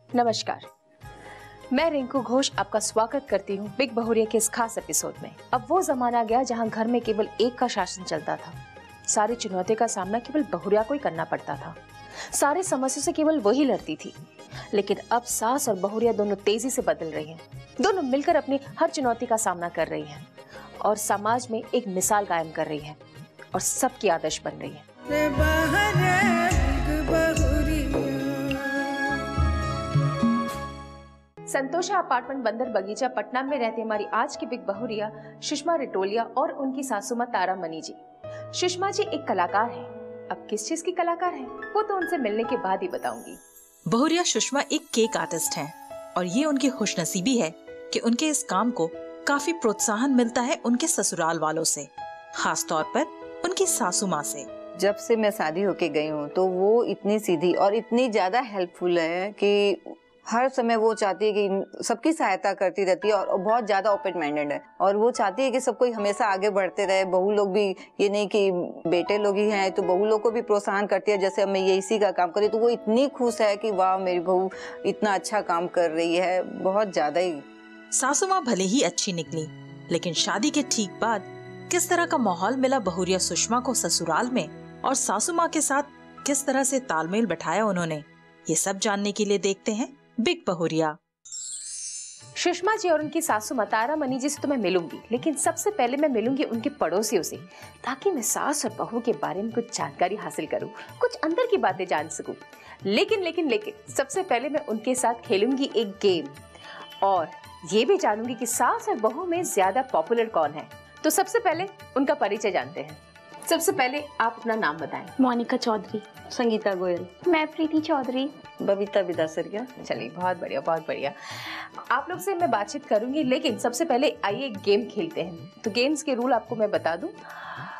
नमस्कार, मैं रिंकू घोष आपका स्वागत करती हूँ बिग बहुरिया के इस खास एपिसोड में। अब वो जमाना गया जहाँ घर में केवल एक का शासन चलता था। सारी चुनौतियों का सामना केवल बहुरिया को ही करना पड़ता था। सारे समस्याओं से केवल वही लड़ती थी। लेकिन अब सास और बहुरिया दोनों तेजी से बदल रही हैं। दोनों मिलकर अपनी हर चुनौती का सामना कर रही हैं और समाज में एक मिसाल कायम कर रही हैं और सबकी आदर्श बन रही है। संतोषा अपार्टमेंट बंदर बगीचा पटना में रहती हमारी आज की बिग बहुरिया सुषमा रिटोलिया और उनकी सासू मां तारा मनी जी। सुषमा जी एक कलाकार है। अब किस चीज की कलाकार है वो तो उनसे मिलने के बाद ही बताऊंगी। बहुरिया सुषमा एक केक आर्टिस्ट हैं और ये उनकी खुशनसीबी है कि उनके इस काम को काफी प्रोत्साहन मिलता है उनके ससुराल वालों से, खास तौर पर उनकी सासू माँ से। जब से मैं शादी होके गई हूँ तो वो इतनी सीधी और इतनी ज्यादा हेल्पफुल है कि हर समय वो चाहती है कि सबकी सहायता करती रहती है और बहुत ज्यादा ओपन माइंडेड है और वो चाहती है कि सब कोई हमेशा आगे बढ़ते रहे। बहू लोग भी, ये नहीं कि बेटे लोग ही हैं तो बहू लोग को भी प्रोत्साहन करती है, जैसे मैं ये इसी का काम करी तो वो इतनी खुश है कि वाह मेरी बहू इतना अच्छा काम कर रही है, बहुत ज्यादा ही। सासू माँ भले ही अच्छी निकली, लेकिन शादी के ठीक बाद किस तरह का माहौल मिला बहुरिया सुषमा को ससुराल में और सासू माँ के साथ किस तरह से तालमेल बैठाया उन्होंने, ये सब जानने के लिए देखते हैं बिग बहुरिया। सुषमा जी और उनकी सासू मां तारा मनी जी से तो मैं मिलूंगी, लेकिन सबसे पहले मैं मिलूंगी उनके पड़ोसियों से, ताकि मैं सास और बहू के बारे में कुछ जानकारी हासिल करूं, कुछ अंदर की बातें जान सकूं। लेकिन सबसे पहले मैं उनके साथ खेलूंगी एक गेम और ये भी जानूंगी कि सास और बहू में ज्यादा पॉपुलर कौन है। तो सबसे पहले उनका परिचय जानते हैं। सबसे पहले आप अपना नाम बताएं। मोनिका चौधरी। संगीता गोयल। मैं प्रीति चौधरी। बबीता विदासरिया। चलिए, बहुत बढ़िया बहुत बढ़िया। आप लोग से मैं बातचीत करूंगी, लेकिन सबसे पहले आइए गेम खेलते हैं। तो गेम्स के रूल आपको मैं बता दूं।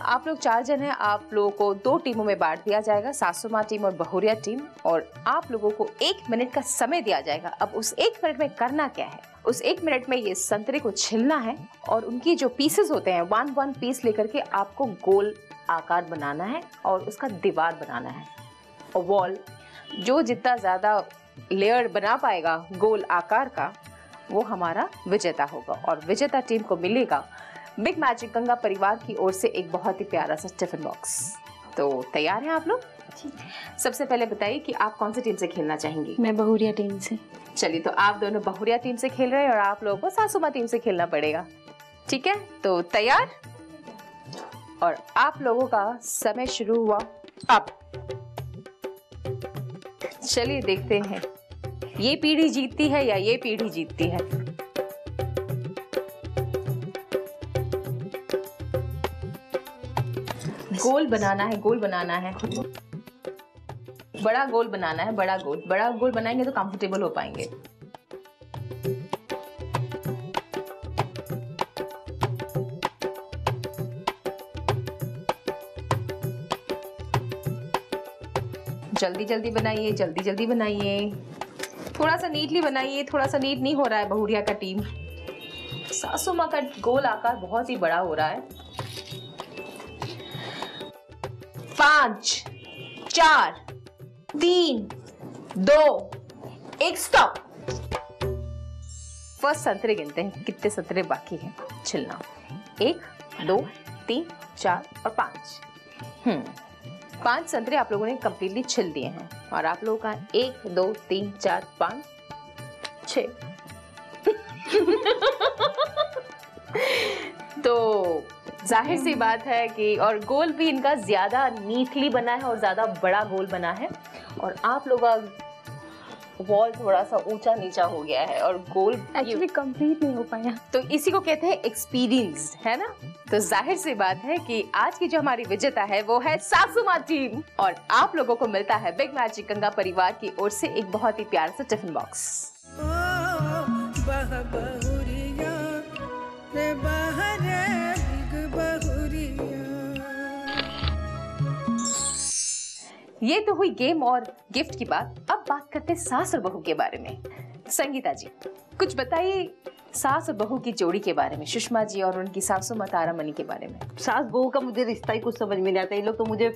आप लोग 4 जन हैं, आप लोगों को 2 टीमों में बांट दिया जाएगा, सासू माँ टीम और बहुरिया टीम, और आप लोगों को 1 मिनट का समय दिया जाएगा। अब उस 1 मिनट में करना क्या है, उस 1 मिनट में ये संतरे को छिलना है और उनकी जो पीसेस होते हैं 1 पीस लेकर के आपको गोल आकार बनाना है और उसका दीवार बनाना है और वॉल। जो जितना ज्यादा लेयर बना पाएगा गोल आकार का वो हमारा विजेता होगा और विजेता टीम को मिलेगा बिग मैजिक गंगा परिवार की ओर से एक बहुत ही प्यारा सा टिफिन बॉक्स। तो तैयार हैं आप लोग? सबसे पहले बताइए कि आप कौन सी टीम से खेलना चाहेंगी? मैं बहुरिया टीम से। चलिए, तो आप दोनों बहुरिया टीम से खेल रहे हैं और आप लोगों को सासू माँ टीम से खेलना पड़ेगा। ठीक है, तो तैयार? और आप लोगों का समय शुरू हुआ अब। चलिए देखते हैं ये पीढ़ी जीतती है या ये पीढ़ी जीतती है। गोल बनाना है, गोल बनाना है, बड़ा गोल बनाना है, बड़ा गोल बनाएंगे तो कंफर्टेबल हो पाएंगे। जल्दी जल्दी बनाइए, जल्दी जल्दी बनाइए, थोड़ा सा नीटली बनाइए। थोड़ा सा नीट नहीं हो रहा है बहुरिया का टीम। सासू माँ का गोल आकार बहुत ही बड़ा हो रहा है। 5 4 3 2 1 स्टॉप। फर्स्ट संतरे गिनते हैं, कितने संतरे बाकी हैं छिलना। 1 2 3 4 और 5। 5 संतरे आप लोगों ने कंप्लीटली छिल दिए हैं और आप लोगों का 1 2 3 4 5 6 तो जाहिर सी बात है कि, और गोल भी इनका ज्यादा नीटली बना है और ज्यादा बड़ा गोल बना है और आप लोगों का वॉल थोड़ा सा ऊंचा नीचा हो गया है और गोल एक्चुअली कंप्लीट नहीं हो पाया। तो इसी को कहते हैं एक्सपीरियंस, है ना? तो जाहिर सी बात है कि आज की जो हमारी विजेता है वो है सासू माँ टीम और आप लोगों को मिलता है बिग मैजिक गंगा परिवार की ओर से एक बहुत ही प्यारा सा टिफिन बॉक्स। ये तो हुई गेम और गिफ्ट की बात। अब बात करते हैं सास और बहू के बारे में। संगीता जी, कुछ बताइए सास और बहू की जोड़ी के बारे में, सुषमा जी और उनकी सासू माँ तारा मनी के बारे में। सास बहू का मुझे रिश्ता ही कुछ समझ में नहीं आता। ये लोग तो मुझे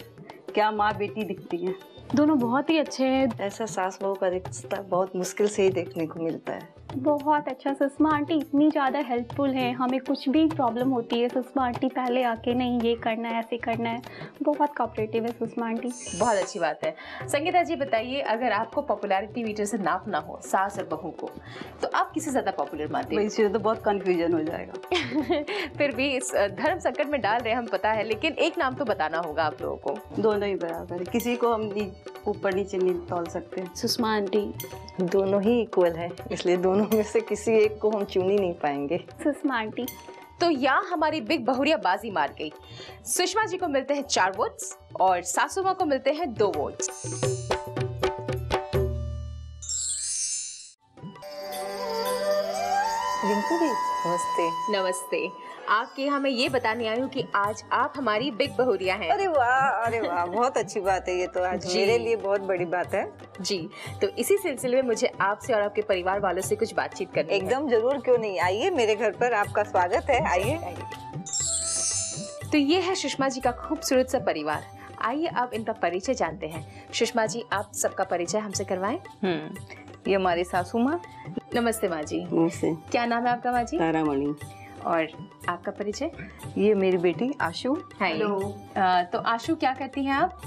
क्या माँ बेटी दिखती हैं। दोनों बहुत ही अच्छे हैं। ऐसा सास बहू का रिश्ता बहुत मुश्किल से ही देखने को मिलता है। बहुत अच्छा। सुषमा आंटी इतनी ज़्यादा हेल्पफुल है, हमें कुछ भी प्रॉब्लम होती है सुषमा आंटी पहले आके नहीं ये करना है ऐसे करना है, बहुत कोऑपरेटिव है सुषमा आंटी। बहुत अच्छी बात है। संगीता जी बताइए, अगर आपको पॉपुलैरिटी मीटर से नापना हो सास और बहू को, तो आप किसे ज्यादा पॉपुलर मानते हैं? इससे तो बहुत कंफ्यूजन हो जाएगा। फिर भी इस धर्म संकट में डाल रहे हैं हम, पता है, लेकिन एक नाम तो बताना होगा आप लोगों को। दोनों ही बराबर है, किसी को हम ऊपर नीचे नहीं तोल सकते। सुषमा आंटी। दोनों ही इक्वल है, इसलिए दोनों में से किसी एक को हम चुन ही नहीं पाएंगे। सुषमा आंटी। तो यहाँ हमारी बिग बहुरिया बाजी मार गई। सुषमा जी को मिलते हैं 4 वोट्स और सासू माँ को मिलते हैं 2 वोट्स। रिंकू जी नमस्ते। नमस्ते। आपके यहाँ मैं ये बताने आई हूँ कि आज आप हमारी बिग बहुरिया हैं। अरे वाह बहुत अच्छी बात है, ये तो आज जी। मेरे लिए बहुत बड़ी बात है। जी, तो इसी सिलसिले में मुझे आपसे और आपके परिवार वालों से कुछ बातचीत करनी है। एकदम जरूर, क्यों नहीं, आइए मेरे घर पर, आपका स्वागत है, आइए। तो ये है सुषमा जी का खूबसूरत सा परिवार। आइए अब इनका परिचय जानते हैं। सुषमा जी, आप सबका परिचय हमसे करवाएं। ये हमारी सासू माँ। नमस्ते माँ जी। नमस्ते। क्या नाम है आपका माँ जी? तारामणि। और आपका परिचय? ये मेरी बेटी आशु। हेलो। तो आशु, क्या करती हैं आप?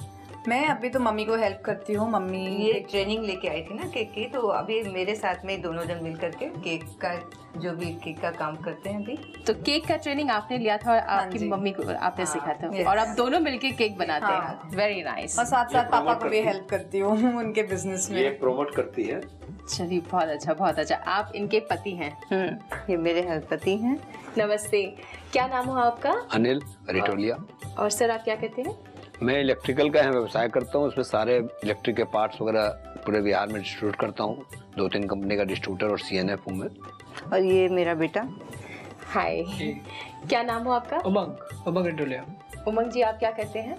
मैं अभी तो मम्मी को हेल्प करती हूँ। मम्मी ये ट्रेनिंग लेके आई थी ना केक की, तो अभी मेरे साथ में दोनों जन मिल करके केक का जो भी केक का काम करते हैं अभी। तो केक का ट्रेनिंग आपने लिया था और आपकी जी। मम्मी को आपने सिखा था, yes। और आप दोनों मिलके केक बनाते हाँ। हैं। Very nice. और साथ साथ पापा promote को भी करती हेल्प करती हूँ उनके बिजनेस ये में। प्रमोट करती है। चलिए, बहुत अच्छा बहुत अच्छा। आप इनके पति हैं। ये मेरे हस्बैंड हैं। नमस्ते। क्या नाम हो आपका? अनिल रिटोलिया। और सर, आप क्या करते हैं? मैं इलेक्ट्रिकल का व्यवसाय करता हूँ, उसमें सारे इलेक्ट्रिक के पार्ट्स वगैरह पूरे बिहार में डिस्ट्रीब्यूट करता हूँ। 2-3 कंपनी का डिस्ट्रीब्यूटर और CNF हूँ मैं। और ये मेरा बेटा। हाय, क्या नाम हो आपका? उमंग रिटोलिया। उमंग जी, आप क्या करते हैं?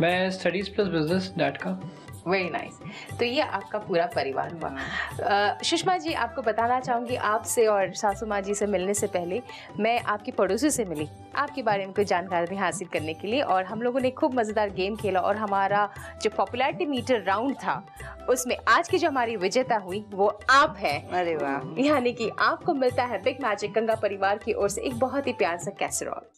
मैं स्टडीज प्लस बिजनेस डैट का। Very nice. तो ये आपका पूरा परिवार हुआ। सुषमा जी, आपको बताना चाहूँगी, आपसे और सासू माँ जी से मिलने से पहले मैं आपकी पड़ोसी से मिली आपके बारे में कुछ जानकारी हासिल करने के लिए, और हम लोगों ने खूब मज़ेदार गेम खेला, और हमारा जो पॉपुलैरिटी मीटर राउंड था उसमें आज की जो हमारी विजेता हुई वो आप हैं। अरे वाह। यानी कि आपको मिलता है बिग मैजिक गंगा परिवार की ओर से एक बहुत ही प्यार सा कैसरॉल।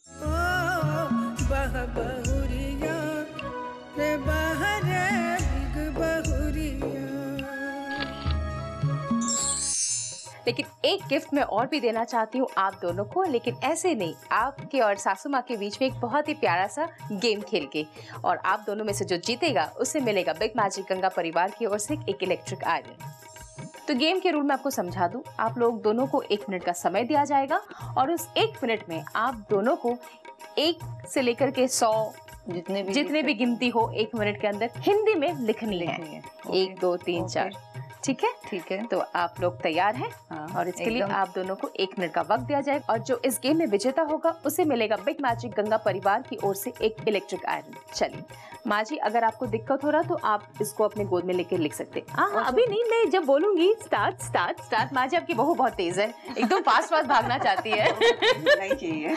लेकिन एक गिफ्ट मैं और भी देना चाहती हूँ आप दोनों को, लेकिन ऐसे नहीं, आपके और सासू माँ के बीच में एक बहुत ही प्यारा सा गेम खेल के, और आप दोनों में से जो जीतेगा उसे मिलेगा बिग मैजिक गंगा परिवार की ओर से एक इलेक्ट्रिक आयरन। तो गेम के रूल मैं आपको समझा दूं। आप लोग दोनों को 1 मिनट का समय दिया जाएगा, और उस 1 मिनट में आप दोनों को 1 से लेकर के 100 जितने भी गिनती हो 1 मिनट के अंदर हिंदी में लिखनी है। 1 2 3 4। ठीक है? ठीक है। तो आप लोग तैयार हैं? हाँ, और इसके लिए एकदम। आप दोनों को 1 मिनट का वक्त दिया जाएगा, और जो इस गेम में विजेता होगा उसे मिलेगा बिग मैजिक गंगा परिवार की ओर से एक इलेक्ट्रिक आयरन। चलिए माँ जी, अगर आपको दिक्कत हो रहा तो आप इसको अपने गोद में लेके लिख सकते हैं। हाँ, अभी नहीं, मैं जब बोलूंगी स्टार्ट स्टार्ट स्टार्ट। माँ जी, आपकी बहू बहुत तेज है, एकदम फास्ट फास्ट भागना चाहती है। नहीं चाहिए।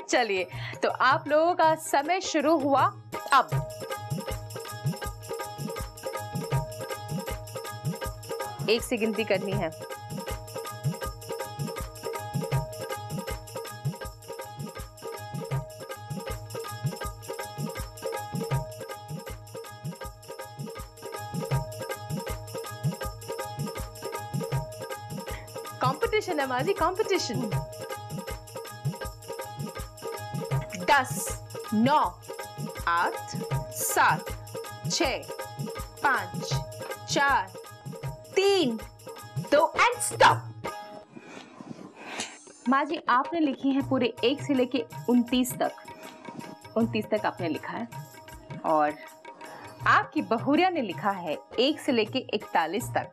चलिए, तो आप लोगों का समय शुरू हुआ अब। एक से गिनती करनी है। कंपटीशन है माजी, कंपटीशन। 10 9 8 7 6 5 4 3 2 and stop. माँ जी, आपने लिखी है पूरे 1 से लेके 29 तक। 29 तक आपने लिखा है, और आपकी बहुरिया ने लिखा है 1 से लेके 41 तक।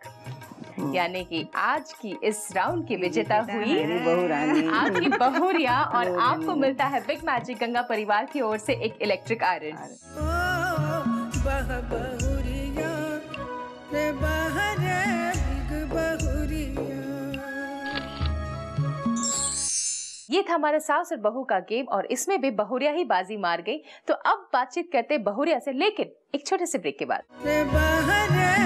यानी कि आज की इस राउंड की विजेता हुई आपकी बहुरिया, और आपको मिलता है बिग मैजिक गंगा परिवार की ओर से एक इलेक्ट्रिक आयरन। ये था हमारे सास और बहू का गेम, और इसमें भी बहुरिया ही बाजी मार गई। तो अब बातचीत करते बहुरिया से, लेकिन एक छोटे से ब्रेक के बाद। रे